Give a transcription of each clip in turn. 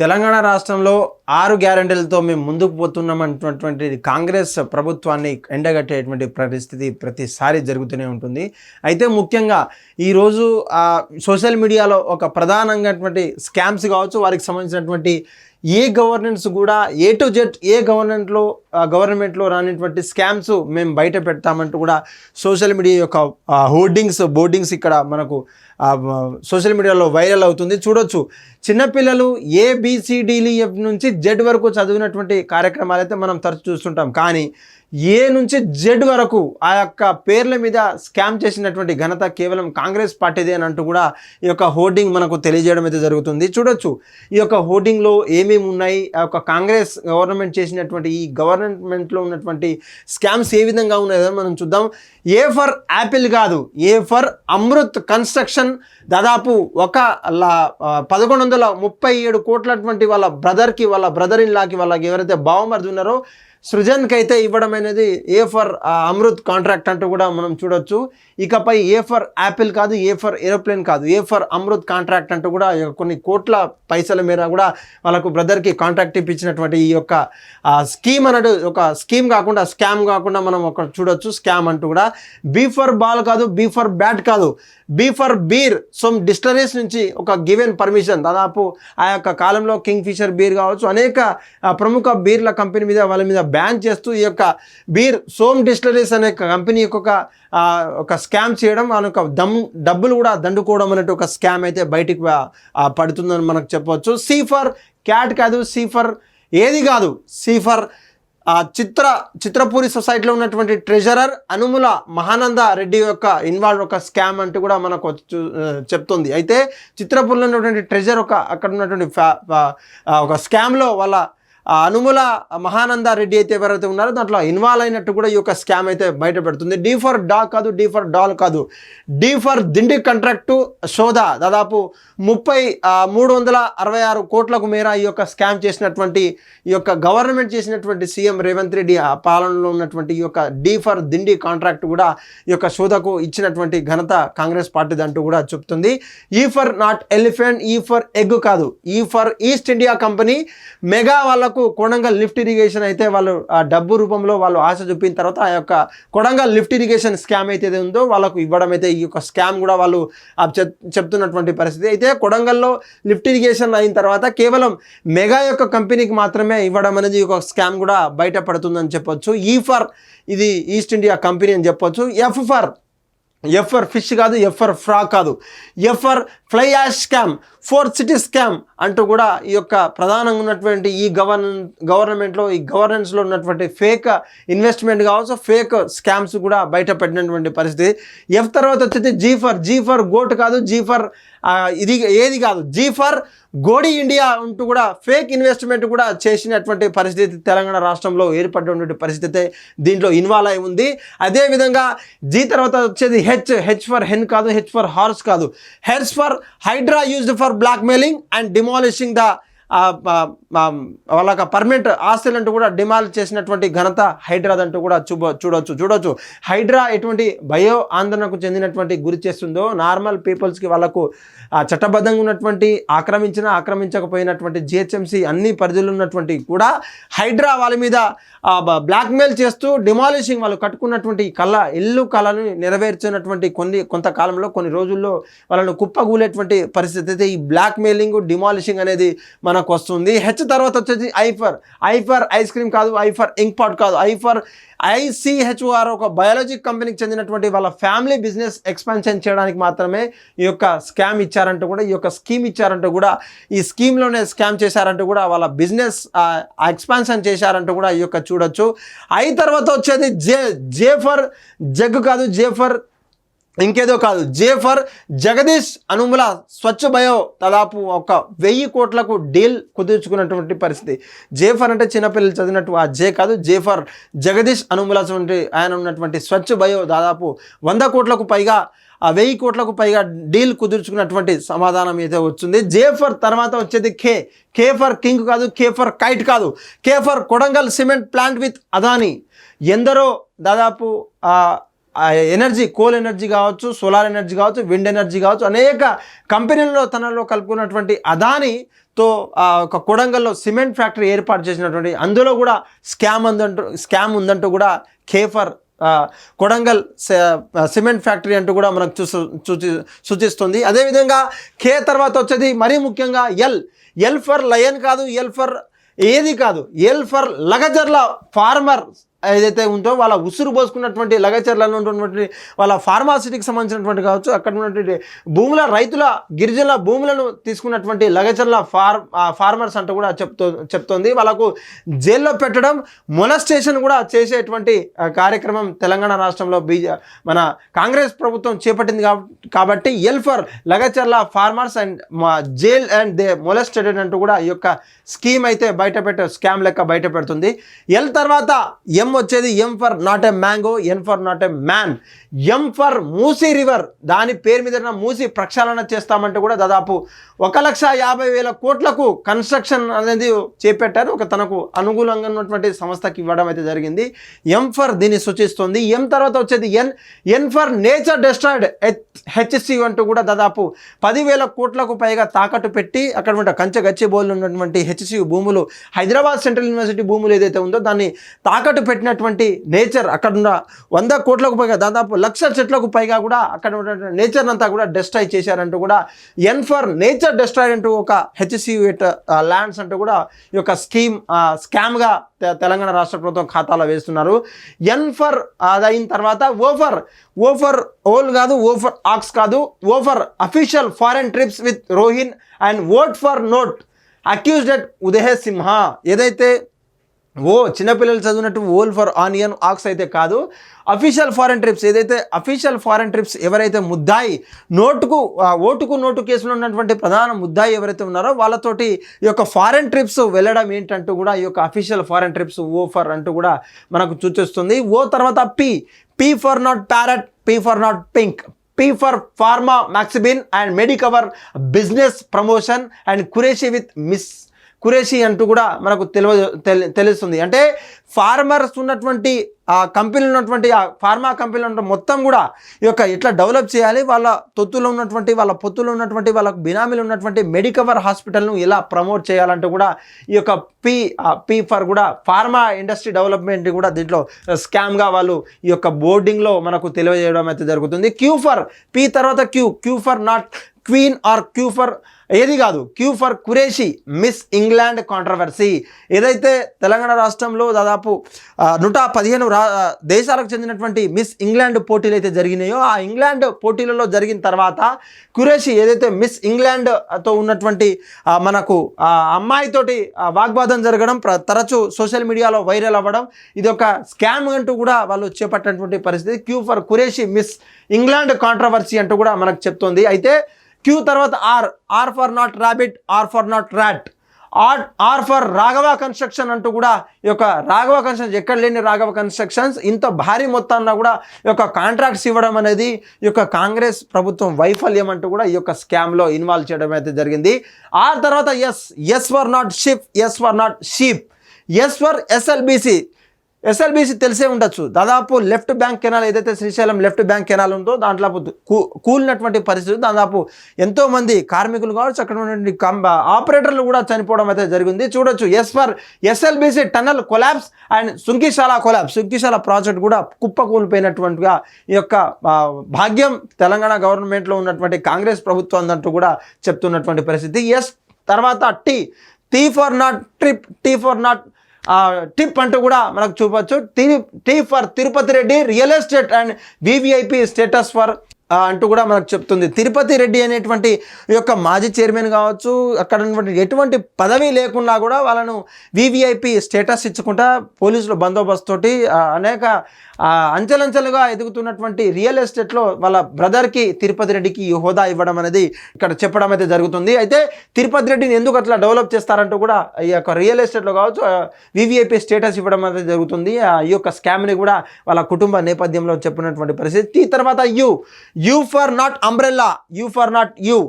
తెలంగాణ రాష్ట్రంలో 6 గ్యారెంటీలతో మేము ముందుకు పోతున్నామన్నటువంటి కాంగ్రెస్ ప్రభుత్వాన్ని ఎండగట్టేటువంటి పరిస్థితి ప్రతిసారి జరుగుతూనే ఉంటుంది. అయితే ముఖ్యంగా ఈరోజు సోషల్ మీడియాలో ఒక ప్రధానమైనటువంటి స్కామ్స్ కావచ్చు, వారికి సంబంధించినటువంటి ఏ గవర్నెన్స్ కూడా ఏ టు జెడ్ ఏ గవర్నమెంట్లో రానిటువంటి స్కామ్స్ మేము బయట పెడతామంటూ కూడా సోషల్ మీడియా యొక్క బోర్డింగ్స్ ఇక్కడ మనకు సోషల్ మీడియాలో వైరల్ అవుతుంది. చూడొచ్చు, చిన్నపిల్లలు ABCDEF నుంచి Z వరకు చదివినటువంటి కార్యక్రమాలు అయితే మనం తరచు చూస్తుంటాం. కానీ A నుంచి Z వరకు ఆ యొక్క పేర్ల మీద స్కామ్ చేసినటువంటి ఘనత కేవలం కాంగ్రెస్ పార్టీదే అని అంటూ కూడా ఈ యొక్క హోర్డింగ్ మనకు తెలియజేయడం అయితే జరుగుతుంది. చూడొచ్చు, ఈ యొక్క హోర్డింగ్లో ఏమేమి ఉన్నాయి, ఆ యొక్క కాంగ్రెస్ గవర్నమెంట్ చేసినటువంటి ఈ గవర్నమెంట్లో ఉన్నటువంటి స్కామ్స్ ఏ విధంగా ఉన్నాయో మనం చూద్దాం. A ఫర్ యాపిల్ కాదు, A ఫర్ అమృత్ కన్స్ట్రక్షన్ దాదాపు 1137 కోట్లటువంటి వాళ్ళ బ్రదర్ ఇన్ లాకి వాళ్ళకి ఎవరైతే బావమరిది ఉన్నారో సృజన్కి అయితే ఇవ్వడం అనేది A ఫర్ అమృత్ కాంట్రాక్ట్ అంటూ కూడా మనం చూడొచ్చు. ఇకపై A ఫర్ యాపిల్ కాదు, A ఫర్ ఏరోప్లేన్ కాదు, A ఫర్ అమృత్ కాంట్రాక్ట్ అంటూ కూడా కొన్ని కోట్ల పైసల మేర కూడా వాళ్ళకు బ్రదర్కి కాంట్రాక్ట్ ఇప్పించినటువంటి ఈ యొక్క స్కీమ్ అనేది ఒక స్కీమ్ కాకుండా స్కామ్ కాకుండా మనం ఒక చూడొచ్చు స్కామ్ అంటూ కూడా. B ఫర్ బాల్ కాదు, B ఫర్ బ్యాట్ కాదు, B for beer. Som distilleries నుంచి ఒక గివెన్ పర్మిషన్, దాదాపు ఆ యొక్క కాలంలో కింగ్ ఫిషర్ బీర్ కావచ్చు, అనేక ప్రముఖ బీర్ల కంపెనీ మీద వాళ్ళ మీద బ్యాన్ చేస్తూ ఈ యొక్క బీర్ సోమ్ డిస్టిలరీస్ అనే కంపెనీ ఒక స్కామ్ చేయడం, వాళ్ళ యొక్క డబ్బులు కూడా దండుకోవడం అనేటి ఒక స్కామ్ అయితే బయటికి పడుతుందని మనకు చెప్పవచ్చు. C ఫర్ క్యాట్ కాదు, C ఫర్ ఏది కాదు, C ఫర్ చిత్రపూరి సొసైటీలో ఉన్నటువంటి ట్రెజరర్ అనుముల మహానంద రెడ్డి యొక్క ఇన్వాల్వ్ ఒక స్కామ్ అంటూ కూడా మనకు చెప్తుంది. అయితే చిత్రపూర్లో ఉన్నటువంటి ట్రెజర్ అక్కడ ఉన్నటువంటి ఒక స్కామ్లో వాళ్ళ అనుముల మహానంద రెడ్డి అయితే ఎవరైతే ఉన్నారో దాంట్లో ఇన్వాల్వ్ అయినట్టు కూడా ఈ యొక్క స్కామ్ అయితే బయటపెడుతుంది. D ఫర్ డాగ్ కాదు, D ఫర్ డాల్ కాదు, D ఫర్ దిండి కాంట్రాక్టు శోధ దాదాపు 366 కోట్లకు మేర ఈ యొక్క స్కామ్ చేసినటువంటి ఈ యొక్క గవర్నమెంట్ చేసినటువంటి సీఎం రేవంత్ రెడ్డి పాలనలో ఉన్నటువంటి ఈ యొక్క D ఫర్ దిండి కాంట్రాక్ట్ కూడా ఈ యొక్క శోధకు ఇచ్చినటువంటి ఘనత కాంగ్రెస్ పార్టీ అంటూ కూడా చెప్తుంది. E for not elephant, E for egg కాదు, E for east India company mega వాళ్ళకు కొడంగల్ లిఫ్ట్ ఇరిగేషన్ అయితే వాళ్ళు ఆ డబ్బు రూపంలో వాళ్ళు ఆశ చూపిన తర్వాత ఆ యొక్క కొడంగల్ లిఫ్ట్ ఇరిగేషన్ స్కామ్ అయితే ఉందో వాళ్ళకు ఇవ్వడం అయితే ఈ యొక్క స్కామ్ కూడా వాళ్ళు చెప్తున్నటువంటి పరిస్థితి. అయితే కొడంగల్లో లిఫ్ట్ ఇరిగేషన్ అయిన తర్వాత కేవలం మెగా యొక్క కంపెనీకి మాత్రమే ఇవ్వడం అనేది ఒక స్కామ్ కూడా బయటపడుతుందని చెప్పొచ్చు. E ఫర్ ఇది ఈస్ట్ ఇండియా కంపెనీ అని చెప్పొచ్చు. F ఫర్ ఫిష్ కాదు, F ఫర్ ఫ్రాక్ కాదు, F for fly ash scam, 4 city scam అంటూ కూడా ఈ యొక్క ప్రధానంగా ఉన్నటువంటి ఈ గవర్నమెంట్లో ఈ గవర్నెన్స్లో ఉన్నటువంటి ఫేక్ ఇన్వెస్ట్మెంట్ కావచ్చు, ఫేక్ స్కామ్స్ కూడా బయటపడినటువంటి పరిస్థితి. F తర్వాత వచ్చేసి G ఫర్ గోట్ కాదు, G ఫర్ ఇది ఏది కాదు, G ఫర్ గోడి ఇండియా అంటూ కూడా ఫేక్ ఇన్వెస్ట్మెంట్ కూడా చేసినటువంటి పరిస్థితి తెలంగాణ రాష్ట్రంలో ఏర్పడినటువంటి పరిస్థితి దీంట్లో ఇన్వాల్వ్ అయి ఉంది. అదేవిధంగా G తర్వాత వచ్చేది హెచ్ ఫర్ హెన్ కాదు, H ఫర్ హార్స్ కాదు, H for HYDRAA used for blackmailing and demolishing the వాళ్ళ పర్మనెంట్ ఆస్తులు అంటూ కూడా డిమాల్ చేసినటువంటి ఘనత హైడ్రా అంటూ కూడా చూడొచ్చు. హైడ్రా ఎటువంటి భయో ఆందోళనకు చెందినటువంటి గురి చేస్తుందో నార్మల్ పీపుల్స్కి వాళ్ళకు చట్టబద్ధంగా ఉన్నటువంటి ఆక్రమించకపోయినటువంటి GHMC అన్ని పరిధులు ఉన్నటువంటి కూడా హైడ్రా వాళ్ళ మీద బ్లాక్మెయిల్ చేస్తూ డిమాలిషింగ్ వాళ్ళు కట్టుకున్నటువంటి ఇల్లు కళను నెరవేర్చినటువంటి కొంతకాలంలో కొన్ని రోజుల్లో వాళ్ళను కుప్పగూలేటువంటి పరిస్థితి అయితే ఈ బ్లాక్మెయిలింగ్ డిమాలిషింగ్ అనేది మనకు వస్తుంది. హెచ్ తర్వాత వచ్చేసి ఐ ఫర్ ఐస్ క్రీమ్ కాదు, I ఫర్ ఇంక్ పాట్ కాదు, I ఫర్ ICHOR ఒక బయాలజిక్ కంపెనీకి చెందినటువంటి వాళ్ళ ఫ్యామిలీ బిజినెస్ ఎక్స్పాన్షన్ చేయడానికి మాత్రమే ఈ యొక్క స్కామ్ ఇచ్చారంటూ కూడా ఈ యొక్క స్కీమ్ ఇచ్చారంటూ కూడా ఈ స్కీమ్లోనే స్కామ్ చేశారంటూ కూడా వాళ్ళ బిజినెస్ ఎక్స్పాన్షన్ చేశారంటూ కూడా ఈ యొక్క చూడొచ్చు. I తర్వాత వచ్చేది J ఫర్ జగ్ కాదు, J ఫర్ ఇంకేదో కాదు, J for Jagadish Anumula Swachh bio దాదాపు 1000 కోట్లకు డీల్ కుదుర్చుకున్నటువంటి పరిస్థితి. J ఫర్ అంటే చిన్నపిల్లలు చదివినట్టు ఆ J కాదు, J ఫర్ జగదీష్ అనుముల ఆయన ఉన్నటువంటి స్వచ్ఛ బయో దాదాపు 100 కోట్లకు పైగా 1000 కోట్లకు పైగా డీల్ కుదుర్చుకున్నటువంటి సమాధానం అయితే వచ్చింది. J ఫర్ తర్వాత వచ్చేది K ఫర్ కింగ్ కాదు, K ఫర్ కైట్ కాదు, K for Kodangal cement plant with Adani. ఎందరో దాదాపు ఎనర్జీ, కోల్ ఎనర్జీ కావచ్చు, సోలార్ ఎనర్జీ కావచ్చు, విండ్ ఎనర్జీ కావచ్చు, అనేక కంపెనీలలో తనలో కలుపుకున్నటువంటి అదానితో ఒక కొడంగల్లో సిమెంట్ ఫ్యాక్టరీ ఏర్పాటు చేసినటువంటి అందులో కూడా స్కామ్ ఉందంటూ కూడా కేఫర్ కొడంగల్ సిమెంట్ ఫ్యాక్టరీ అంటూ కూడా మనకు సూచిస్తుంది. అదేవిధంగా కే తర్వాత వచ్చేది మరీ ముఖ్యంగా ఎల్ ఫర్ లయన్ కాదు, ఎల్ ఫర్ ఏది కాదు, ఎల్ ఫర్ లగజర్ల ఫార్మర్ ఏదైతే ఉందో వాళ్ళ ఉసురు పోసుకున్నటువంటి లగచర్లలో ఉన్నటువంటి వాళ్ళ ఫార్మాసిటీకి సంబంధించినటువంటి కావచ్చు, అక్కడ ఉన్నటువంటి భూముల రైతుల గిరిజనుల భూములను తీసుకున్నటువంటి లగచర్ల ఫార్మర్స్ అంటూ కూడా చెప్తోంది. వాళ్ళకు జైల్లో పెట్టడం, మొలస్టేషన్ కూడా చేసేటువంటి కార్యక్రమం తెలంగాణ రాష్ట్రంలో మన కాంగ్రెస్ ప్రభుత్వం చేపట్టింది కాబట్టి L for Lagacharla farmers and jail and they molested అంటూ కూడా ఈ యొక్క స్కీమ్ అయితే స్కామ్ లెక్క బయట పెడుతుంది. ఎల్ తర్వాత ఎం వచ్చేది M for not a mango, N for not a man, M for Musi river, దాని పేరు మీద మూసీ ప్రక్షాళన చేస్తామంటే కూడా దాదాపు 1,50,000 కోట్లకు కన్స్ట్రక్షన్ అనేది చేపట్టారు. తనకు అనుకూలంగా ఉన్నటువంటి సంస్థకి ఇవ్వడం అయితే జరిగింది. ఎం ఫర్ దీన్ని సూచిస్తుంది. ఎం తర్వాత వచ్చేది N for nature destroyed HC అంటూ కూడా దాదాపు 10,000 కోట్లకు పైగా తాకట్టు పెట్టి అక్కడ కంచగచ్చిబౌలిలో ఉన్నటువంటి హెచ్సి భూములు, హైదరాబాద్ సెంట్రల్ యూనివర్సిటీ భూములు ఏదైతే ఉందో దాన్ని తాకట్టు పెట్టినటువంటి నేచర్, అక్కడ ఉన్న 100 కోట్లకు పైగా దాదాపు 1,00,000 చెట్లకు పైగా కూడా అక్కడ ఉన్న నేచర్ అంతా కూడా డెస్ట్రాయ్ చేశారంటూ కూడా ఎన్ ఫర్ నేచర్ డెస్ట్రాయిడ్ అంటూ ఒక హెచ్సి ల్యాండ్స్ అంటూ కూడా ఈ యొక్క స్కామ్గా తెలంగాణ రాష్ట్ర ప్రభుత్వం ఖాతాలో వేస్తున్నారు. ఎన్ ఫర్ అదైన తర్వాత ఓఫర్ ఓల్ కాదు, ఓఫర్ ఆక్స్ కాదు, O for official foreign trips with Rohin and vote for note accused at Udaya Simha. ఏదైతే చిన్నపిల్లలు చదివినట్టు ఓల్ ఫర్ ఆనియన్ ఆక్స్ అయితే కాదు, అఫీషియల్ ఫారెన్ ట్రిప్స్ ఏదైతే అఫీషియల్ ఫారెన్ ట్రిప్స్ ఎవరైతే ముద్దాయి ఓటుకు నోటు కేసులో ఉన్నటువంటి ప్రధాన ముద్దాయి ఎవరైతే ఉన్నారో వాళ్ళతోటి ఈ యొక్క ఫారెన్ ట్రిప్స్ వెళ్ళడం ఏంటంటూ కూడా ఈ యొక్క official foreign trips O for అంటూ కూడా మనకు సూచిస్తుంది. ఓ తర్వాత P for not parrot, P for not pink, P for pharma Maxibin and Medicover business promotion and Qureshi with miss Qureshi అంటూ కూడా మనకు తెలుస్తుంది. అంటే ఫార్మర్స్ ఉన్నటువంటి ఆ కంపెనీలు ఉన్నటువంటి ఆ ఫార్మా కంపెనీలు ఉన్న మొత్తం కూడా ఈ యొక్క ఎట్లా డెవలప్ చేయాలి, వాళ్ళ పొత్తులో ఉన్నటువంటి వాళ్ళకు బినామీలు ఉన్నటువంటి మెడికవర్ హాస్పిటల్ను ఎలా ప్రమోట్ చేయాలంటూ కూడా ఈ యొక్క పీ ఫర్ కూడా ఫార్మా ఇండస్ట్రీ డెవలప్మెంట్ కూడా దీంట్లో స్కామ్గా వాళ్ళు ఈ యొక్క బోర్డింగ్లో మనకు తెలియజేయడం అయితే జరుగుతుంది. పీ తర్వాత Q for not queen or Q for ఏది కాదు, Q for Qureshi Miss England controversy. ఏదైతే తెలంగాణ రాష్ట్రంలో దాదాపు 115 దేశాలకు చెందినటువంటి మిస్ ఇంగ్లాండ్ పోటీలు అయితే జరిగినాయో ఆ ఇంగ్లాండ్ పోటీలలో జరిగిన తర్వాత కురేషి ఏదైతే మిస్ ఇంగ్లాండ్తో ఉన్నటువంటి మనకు అమ్మాయితోటి వాగ్వాదం జరగడం, తరచూ సోషల్ మీడియాలో వైరల్ అవ్వడం, ఇది ఒక స్కామ్ అంటూ కూడా వాళ్ళు చేపట్టినటువంటి పరిస్థితి. Q for Qureshi Miss England controversy అంటూ కూడా మనకు చెప్తోంది. అయితే క్యూ తర్వాత R for not rabbit, R for not rat, R for Raghava construction అంటూ కూడా ఈ యొక్క రాఘవ కన్స్ట్రక్షన్ ఎక్కడ లేని రాఘవ కన్స్ట్రక్షన్స్ ఇంత భారీ మొత్తాన్ని కూడా ఈ యొక్క కాంట్రాక్ట్స్ ఇవ్వడం అనేది ఈ యొక్క కాంగ్రెస్ ప్రభుత్వం వైఫల్యం అంటూ కూడా ఈ యొక్క స్కామ్లో ఇన్వాల్వ్ చేయడం అయితే జరిగింది. ఆర్ తర్వాత S for not ship, S for not sheep, S for SLBC తెలిసే ఉండొచ్చు. దాదాపు లెఫ్ట్ బ్యాంక్ కెనాల్ ఏదైతే శ్రీశైలం లెఫ్ట్ బ్యాంక్ కెనాల్ ఉందో దాంట్లో కూలినటువంటి పరిస్థితి, దాదాపు ఎంతోమంది కార్మికులు కావచ్చు అక్కడ ఉన్నటువంటి ఆపరేటర్లు కూడా చనిపోవడం అయితే జరిగింది. చూడొచ్చు S for SLBC tunnel collapse and Sunkishala project కూడా కుప్పకూలిపోయినటువంటిగా ఈ యొక్క భాగ్యం తెలంగాణ గవర్నమెంట్లో ఉన్నటువంటి కాంగ్రెస్ ప్రభుత్వం అంటూ కూడా చెప్తున్నటువంటి పరిస్థితి. ఎస్ తర్వాత T for not trip, T for not tip అంటూ కూడా మనకు చూపొచ్చు. T for Tirupati Reddy real estate and VVIP status for అంటూ కూడా మనకు చెప్తుంది. తిరుపతి రెడ్డి అనేటువంటి ఈ యొక్క మాజీ చైర్మన్ కావచ్చు, అక్కడ ఉన్నటువంటి ఎటువంటి పదవి లేకుండా కూడా వాళ్ళను వివిఐపి స్టేటస్ ఇచ్చుకుంటా పోలీసుల బందోబస్తు తోటి అనేక అంచెలంచెలుగా ఎదుగుతున్నటువంటి రియల్ ఎస్టేట్లో వాళ్ళ బ్రదర్కి తిరుపతి రెడ్డికి ఈ హోదా ఇవ్వడం అనేది ఇక్కడ చెప్పడం అయితే జరుగుతుంది. అయితే తిరుపతి రెడ్డిని ఎందుకు అట్లా డెవలప్ చేస్తారంటూ కూడా ఈ యొక్క రియల్ ఎస్టేట్లో కావచ్చు వివిఐపి స్టేటస్ ఇవ్వడం అనేది జరుగుతుంది. ఈ యొక్క స్కామ్ని కూడా వాళ్ళ కుటుంబ నేపథ్యంలో చెప్పినటువంటి పరిస్థితి. తర్వాత U for not umbrella, U for not U,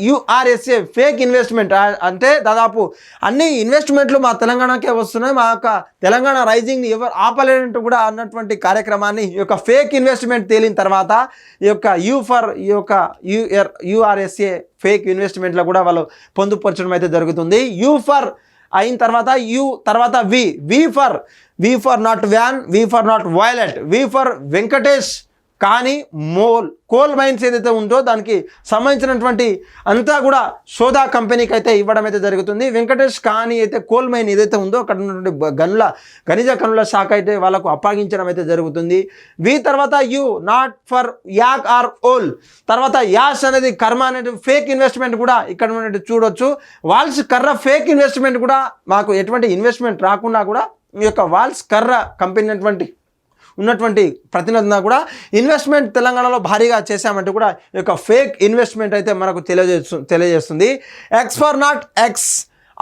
URSA fake investment అంటే దాదాపు అన్ని ఇన్వెస్ట్మెంట్లు మా తెలంగాణకే వస్తున్నాయి, మా యొక్క తెలంగాణ రైజింగ్ని ఎవరు ఆపలేనంటూ కూడా అన్నటువంటి కార్యక్రమాన్ని ఈ యొక్క ఫేక్ ఇన్వెస్ట్మెంట్ తేలిన తర్వాత ఈ యొక్క యుఆర్ఎస్ఏ ఫేక్ ఇన్వెస్ట్మెంట్లో కూడా వాళ్ళు పొందుపరచడం అయితే జరుగుతుంది. అయిన తర్వాత తర్వాత V for not van, V for not violet, V for Venkatesh కానీ కోల్ మైన్స్ ఏదైతే ఉందో దానికి సంబంధించినటువంటి అంతా కూడా సోదా కంపెనీకి అయితే ఇవ్వడం అయితే జరుగుతుంది. వెంకటేష్ కానీ అయితే కోల్ మైన్ ఏదైతే ఉందో అక్కడ ఉన్నటువంటి ఖనిజ గనుల శాఖ అయితే వాళ్ళకు అప్పగించడం అయితే జరుగుతుంది. తర్వాత not for yak or owl, తర్వాత యాష్ అనేది కర్మ అనేది ఫేక్ ఇన్వెస్ట్మెంట్ కూడా ఇక్కడ ఉన్నట్టు చూడొచ్చు. వాల్స్ కర్ర ఫేక్ ఇన్వెస్ట్మెంట్ కూడా మాకు ఎటువంటి ఇన్వెస్ట్మెంట్ రాకుండా కూడా ఈ యొక్క వాల్స్ కర్ర కంపెనీ ఉన్నటువంటి ప్రతినిధులను కూడా ఇన్వెస్ట్మెంట్ తెలంగాణలో భారీగా చేశామంటూ కూడా ఈ యొక్క ఫేక్ ఇన్వెస్ట్మెంట్ అయితే మనకు తెలియజేస్తుంది. X for not X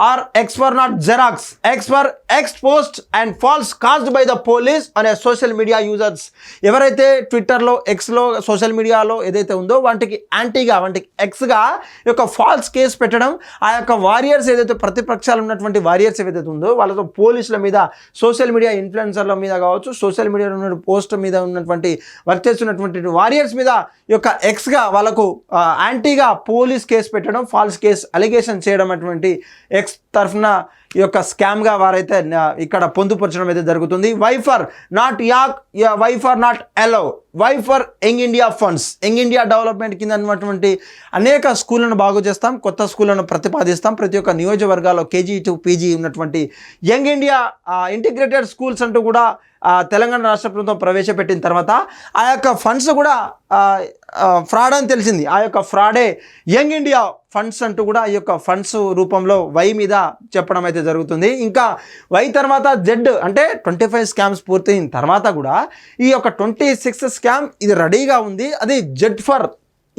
or X for not Xerox, X for X post and false cases by the police అనే సోషల్ మీడియా యూజర్స్ ఎవరైతే ట్విట్టర్లో ఎక్స్లో సోషల్ మీడియాలో ఏదైతే ఉందో వాటికి యాంటీగా వాటికి ఎక్స్గా ఈ యొక్క ఫాల్స్ కేసు పెట్టడం, ఆ యొక్క వారియర్స్ ఏదైతే ప్రతిపక్షాలు ఉన్నటువంటి వారియర్స్ ఏదైతే ఉందో వాళ్ళతో పోలీసుల మీద, సోషల్ మీడియా ఇన్ఫ్లుయెన్సర్ల మీద కావచ్చు, సోషల్ మీడియాలో ఉన్న పోస్ట్ మీద ఉన్నటువంటి వర్క్ చేస్తున్నటువంటి వారియర్స్ మీద ఈ యొక్క ఎక్స్గా వాళ్ళకు యాంటీగా పోలీస్ కేసు పెట్టడం, ఫాల్స్ కేసు అలిగేషన్ చేయడం అటువంటి ఎక్స్ తరఫున ఈ యొక్క స్కామ్గా వారైతే ఇక్కడ పొందుపరచడం అయితే జరుగుతుంది. Y for not yellow, Y for Young India funds, Young India development కింద ఉన్నటువంటి అనేక స్కూళ్ళను బాగు చేస్తాం, కొత్త స్కూళ్ళను ప్రతిపాదిస్తాం. ప్రతి ఒక్క నియోజకవర్గాల్లో KG to PG ఉన్నటువంటి యంగ్ ఇండియా ఇంటిగ్రేటెడ్ స్కూల్స్ అంటూ కూడా తెలంగాణ రాష్ట్ర ప్రభుత్వం ప్రవేశపెట్టిన తర్వాత ఆ యొక్క ఫండ్స్ కూడా ఫ్రాడ్ అని తెలిసింది. ఆ యొక్క ఫ్రాడే యంగ్ ఇండియా ఫండ్స్ అంటూ కూడా ఈ యొక్క ఫండ్స్ రూపంలో వై మీద చెప్పడం అయితే జరుగుతుంది. ఇంకా వై తర్వాత జెడ్ అంటే 25 స్కామ్స్ పూర్తయిన తర్వాత కూడా ఈ యొక్క 26th స్కామ్ ఇది రెడీగా ఉంది. అది జెడ్ ఫర్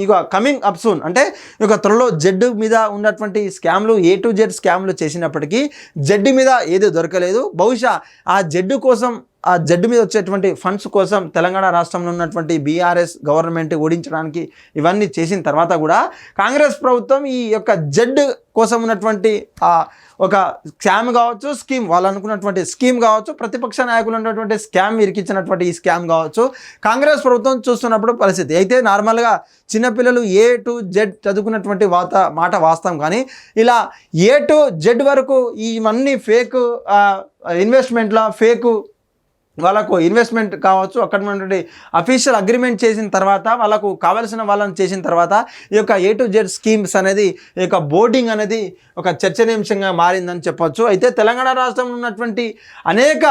ఇక కమింగ్ అప్ సూన్ అంటే ఇక త్వరలో జెడ్ మీద ఉన్నటువంటి స్కామ్లు A to Z స్కామ్లు చేసినప్పటికీ జెడ్ మీద ఏది దొరకలేదు. బహుశా ఆ జెడ్ మీద వచ్చేటువంటి ఫండ్స్ కోసం తెలంగాణ రాష్ట్రంలో ఉన్నటువంటి BRS గవర్నమెంట్ ఓడించడానికి ఇవన్నీ చేసిన తర్వాత కూడా కాంగ్రెస్ ప్రభుత్వం ఈ యొక్క జెడ్ కోసం ఉన్నటువంటి ఒక స్కామ్ కావచ్చు, స్కీమ్ వాళ్ళు అనుకున్నటువంటి స్కీమ్ కావచ్చు, ప్రతిపక్ష నాయకులు ఉన్నటువంటి స్కామ్ ఇరికించినటువంటి ఈ స్కామ్ కావచ్చు, కాంగ్రెస్ ప్రభుత్వం చూస్తున్నప్పుడు పరిస్థితి అయితే నార్మల్గా చిన్నపిల్లలు A to Z చదువుకున్నటువంటి మాట వాస్తవం, కానీ ఇలా A to Z వరకు ఇవన్నీ ఫేక్ ఇన్వెస్ట్మెంట్ల ఫేక్ వాళ్ళకు ఇన్వెస్ట్మెంట్ కావచ్చు, అక్కడ ఉన్నటువంటి అఫీషియల్ అగ్రిమెంట్ చేసిన తర్వాత వాళ్ళకు కావాల్సిన వాళ్ళని చేసిన తర్వాత ఈ యొక్క A to Z స్కీమ్స్ అనేది ఈ యొక్క బోర్డింగ్ అనేది ఒక చర్చనీయాంశంగా మారిందని చెప్పొచ్చు. అయితే తెలంగాణ రాష్ట్రంలో ఉన్నటువంటి అనేక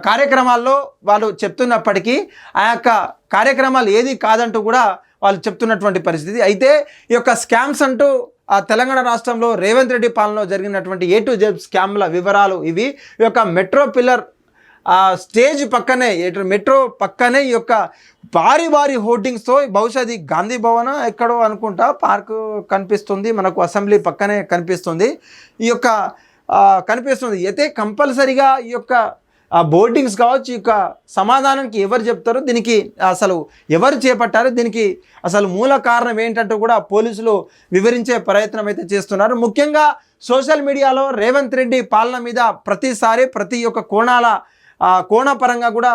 కార్యక్రమాల్లో వాళ్ళు చెప్తున్నప్పటికీ ఆ యొక్క కార్యక్రమాలు ఏది కాదంటూ కూడా వాళ్ళు చెప్తున్నటువంటి పరిస్థితి. అయితే ఈ యొక్క స్కామ్స్ అంటూ తెలంగాణ రాష్ట్రంలో రేవంత్ రెడ్డి పాలనలో జరిగినటువంటి A to Z స్కామ్ల వివరాలు ఇవి. ఈ యొక్క మెట్రో పిల్లర్ స్టేజ్ పక్కనే మెట్రో పక్కనే ఈ యొక్క భారీ హోర్డింగ్స్తో, బహుశా అది గాంధీ భవన ఎక్కడో అనుకుంటా, పార్కు కనిపిస్తుంది మనకు, అసెంబ్లీ పక్కనే కనిపిస్తుంది, ఈ యొక్క కనిపిస్తుంది. అయితే కంపల్సరీగా ఈ యొక్క బోర్డింగ్స్ కావచ్చు, ఈ యొక్క సమాధానానికి ఎవరు చెప్తారు, దీనికి అసలు ఎవరు చేపట్టారు, దీనికి అసలు మూల కారణం ఏంటంటూ కూడా పోలీసులు వివరించే ప్రయత్నం అయితే చేస్తున్నారు. ముఖ్యంగా సోషల్ మీడియాలో రేవంత్ రెడ్డి పాలన మీద ప్రతిసారి ప్రతి ఒక్క కోణపరంగా కూడా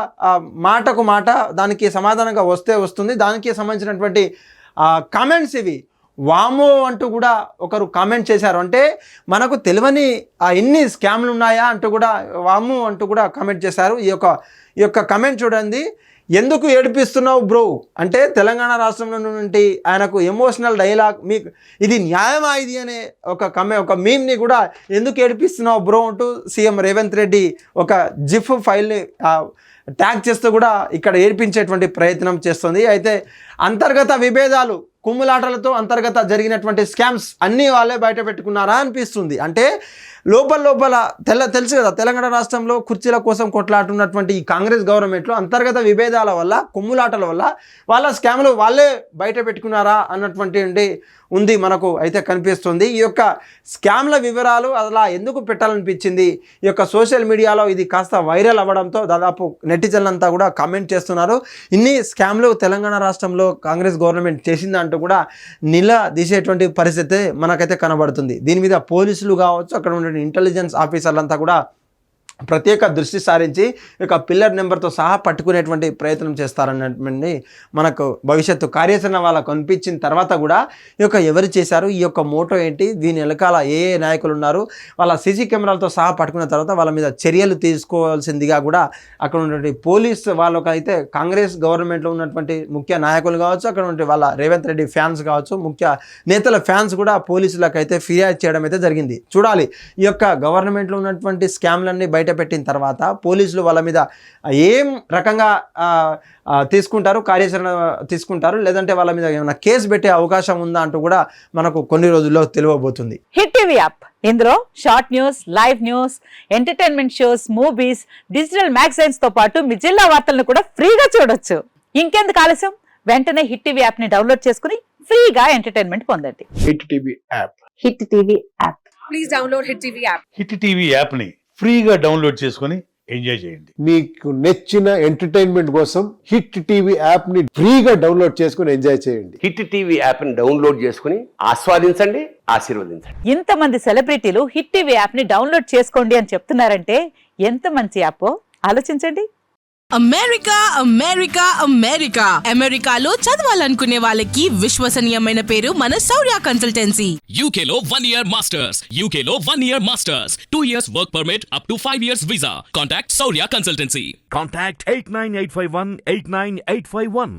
మాటకు మాట దానికి సమాధానంగా వస్తుంది. దానికి సంబంధించినటువంటి కామెంట్స్ ఇవి. వామో అంటూ కూడా ఒకరు కామెంట్ చేశారు. అంటే మనకు తెలియని ఎన్ని స్కామ్లు ఉన్నాయా అంటూ కూడా వామో అంటూ కూడా కామెంట్ చేశారు. ఈ యొక్క కామెంట్ చూడండి. ఎందుకు ఏడిపిస్తున్నావు బ్రో అంటే తెలంగాణ రాష్ట్రంలో నుండి ఆయనకు ఎమోషనల్ డైలాగ్, మీకు ఇది న్యాయమా ఇది అనే ఒక మీమ్ని కూడా ఎందుకు ఏడిపిస్తున్నావు బ్రో అంటూ సీఎం రేవంత్ రెడ్డి ఒక జిఫ్ ఫైల్ని ట్యాగ్ చేస్తూ కూడా ఇక్కడ ఏడిపించేటువంటి ప్రయత్నం చేస్తుంది. అయితే అంతర్గత విభేదాలు, కుమ్ములాటలతో అంతర్గత జరిగినటువంటి స్కామ్స్ అన్నీ వాళ్ళే బయట పెట్టుకున్నారా అనిపిస్తుంది. అంటే లోపల తెలుసు కదా, తెలంగాణ రాష్ట్రంలో కుర్చీల కోసం కొట్లాడుతున్నటువంటి ఈ కాంగ్రెస్ గవర్నమెంట్లో అంతర్గత విభేదాల వల్ల, కొమ్ములాటల వల్ల వాళ్ళ స్కామ్లు వాళ్ళే బయట పెట్టుకున్నారా అన్నటువంటి ఉంది మనకు అయితే కనిపిస్తుంది. ఈ యొక్క స్కామ్ల వివరాలు అలా ఎందుకు పెట్టాలనిపించింది, ఈ యొక్క సోషల్ మీడియాలో ఇది కాస్త వైరల్ అవ్వడంతో దాదాపు నెటిజన్లంతా కూడా కామెంట్ చేస్తున్నారు. ఇన్ని స్కామ్లు తెలంగాణ రాష్ట్రంలో కాంగ్రెస్ గవర్నమెంట్ చేసిందంటూ కూడా నిలదీసేటువంటి పరిస్థితి మనకైతే కనబడుతుంది. దీని మీద పోలీసులు కావచ్చు, అక్కడ ఉన్న ఇంటెలిజెన్స్ ఆఫీసర్లంతా కూడా ప్రత్యేక దృష్టి సారించి ఈ యొక్క పిల్లర్ నెంబర్తో సహా పట్టుకునేటువంటి ప్రయత్నం చేస్తారన్నటువంటి మనకు భవిష్యత్తు కార్యాచరణ వాళ్ళకు కనిపించిన తర్వాత కూడా ఈ యొక్క ఎవరు చేశారు, ఈ యొక్క మోటో ఏంటి, దీని వెనకాల ఏ నాయకులు ఉన్నారు, వాళ్ళ సీసీ కెమెరాలతో సహా పట్టుకున్న తర్వాత వాళ్ళ మీద చర్యలు తీసుకోవాల్సిందిగా కూడా అక్కడ ఉన్నటువంటి పోలీస్ వాళ్ళకైతే కాంగ్రెస్ గవర్నమెంట్లో ఉన్నటువంటి ముఖ్య నాయకులు కావచ్చు, అక్కడ ఉన్నటువంటి వాళ్ళ రేవంత్ రెడ్డి ఫ్యాన్స్ కావచ్చు, ముఖ్య నేతల ఫ్యాన్స్ కూడా పోలీసులకు అయితే ఫిర్యాదు చేయడం అయితే జరిగింది. చూడాలి ఈ యొక్క గవర్నమెంట్లో ఉన్నటువంటి స్కామ్లన్నీ బయట పెట్టిన తర్వాత పోలీసులు వాళ్ళ మీద ఏం రకంగా తీసుకుంటారు, కార్యాచరణ తీసుకుంటారు, లేదంటే వాళ్ళ మీద ఏమైనా కేసు పెట్టే అవకాశం ఉందా అంటూ కూడా మనకు కొన్ని రోజుల్లో తెలియబోతుంది. హిట్ టీవీ యాప్, ఇందులో short news, live news, entertainment shows, movies, digital magazines తో పాటు మీ జిల్లా వార్తలను కూడా ఫ్రీగా చూడొచ్చు. ఇంకెందుకు ఆలస్యం, వెంటనే హిట్ టీవీ యాప్ ని డౌన్లోడ్ చేసుకుని ఫ్రీగా ఎంటర్టైన్మెంట్ పొందండి. Hit TV app. Hit TV app. Please download hit TV app. Hit TV app ని ఫ్రీగా డౌన్లోడ్ చేసుకొని ఎంజాయ్ చేయండి. మీకు నచ్చిన ఎంటర్టైన్మెంట్ కోసం హిట్ టీవీ యాప్ ని ఫ్రీగా డౌన్లోడ్ చేసుకొని ఎంజాయ్ చేయండి. హిట్ టీవీ యాప్ ని డౌన్లోడ్ చేసుకుని ఆస్వాదించండి, ఆశీర్వదించండి. ఇంతమంది సెలబ్రిటీలు హిట్ టీవీ యాప్ ని డౌన్లోడ్ చేసుకోండి అని చెప్తున్నారంటే ఎంత మంచి యాప్ ఆలోచించండి. అమెరికా అమెరికా అమెరికా అమెరికాలో చదవాలనుకునే వాళ్ళకి విశ్వసనీయమైన పేరు మన శౌర్య కన్సల్టెన్సీ. UK లో 1 year masters, UK లో 1 year masters, 2 years work permit up to 5 years visa. Contact Saurya Consultancy. Contact 89851 89851.